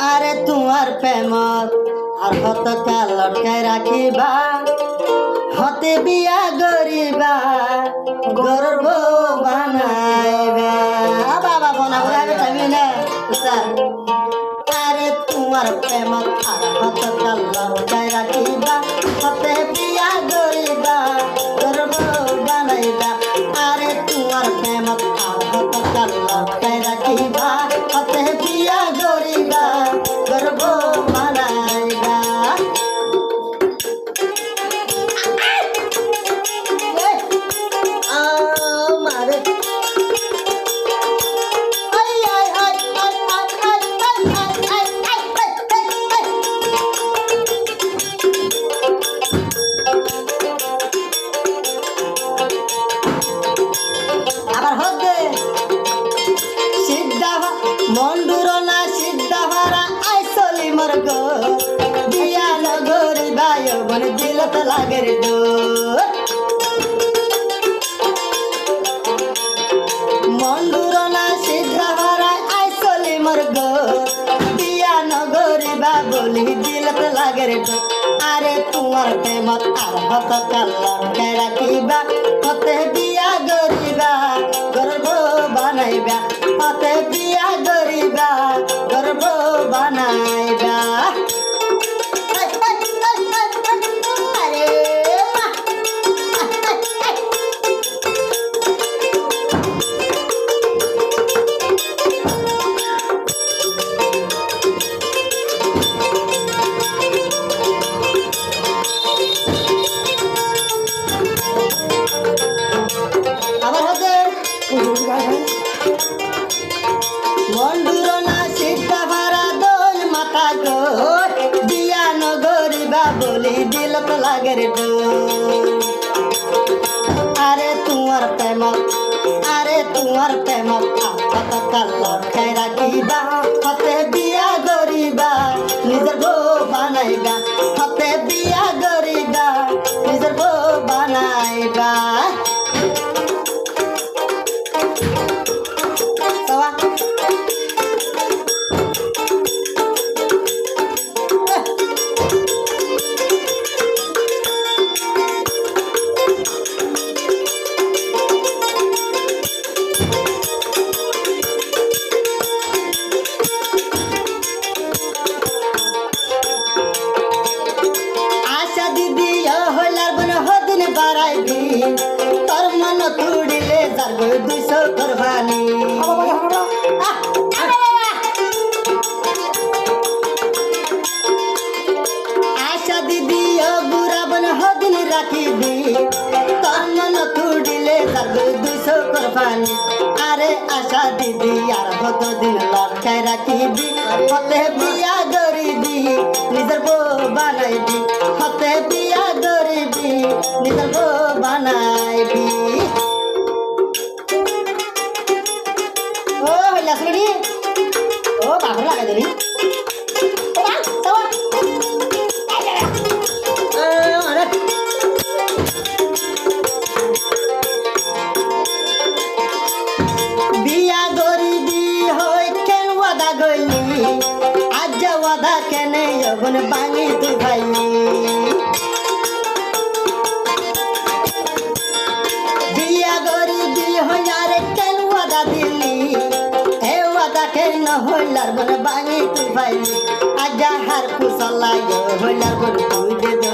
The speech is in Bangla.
আরে তোমার প্রেমত আর কত কাল লটকায় রাখিবা হতে বিয়া গরিবা গর্ব বানাইবা বাবা বনাবে তুমি না আরে তোমার প্রেমত আর কত কাল লটকায় রাখিবা হতে বিয়া গরিবা গর্ব বানাইবা আরে তোমার প্রেমত আর কত কাল লটকায় রাখিবা হতে বিয়া গরিবা গর্ব বানাইবা আবার হতে সিদ্ধা মন্ডুর না সিদ্ধা ভাড়া আইসলি মর্গ দিয়া নগরি বায়ু বন দিলত লাগের ডোর মন্ডুর না সিদ্ধা ভাড়া আইসলি মর্গ দিয়া নগরি বা বলি দিলত লাগের ডোর আরে তোমার প্রেমত আর হত কাল্লার রাখিবা হতে বিয়া গরিবা গর্ব বানাইবা হতে বিয়া গরিবা গর্ব বানাইবা আরে আবার হতে মন্ডুর না সিদ্ধা ভাড়া দোল মাথা গো দিয়া নগরিবা বলি দিলত লাগের ডোর আরে তোমার প্রেমত কত কাল লটকায় রাখিবা হতে বিয়া গরিবা নিজের বউ বানাইবা হতে বিয়া গরিবা নিজের বউ বানাইবা আশা দিদি হইলার বন হদিন বাড়াইবি তোর মন তুড়িলে যার 200 করবানি আশা দিদি বুড়া বন হদিন রাখিবি তোর মন তুড়িলে যার 200 করবানি আরে আশা দিদি আর কতদিন লটকায় রাখিবি হতে বিয়া গরিবি নিজের বউ বানাইবি হতে বিয়া গরিবি নিজের বউ বানাইবি ও হইলা শুনি ও বাবু লাগাই দেনি বিয়া গরিবি হই কেন ওয়াদা গইলি আজ ওয়াদা কেনে যখন বাঙি তুই ভাইলি বিয়া গরিবি হই আরে কেন ওয়াদা দিলি হে ওয়াদা কেন হইলার বন বাঙি তুই ভাইলি আজ হার কুশলাই হইলার বন তুই দে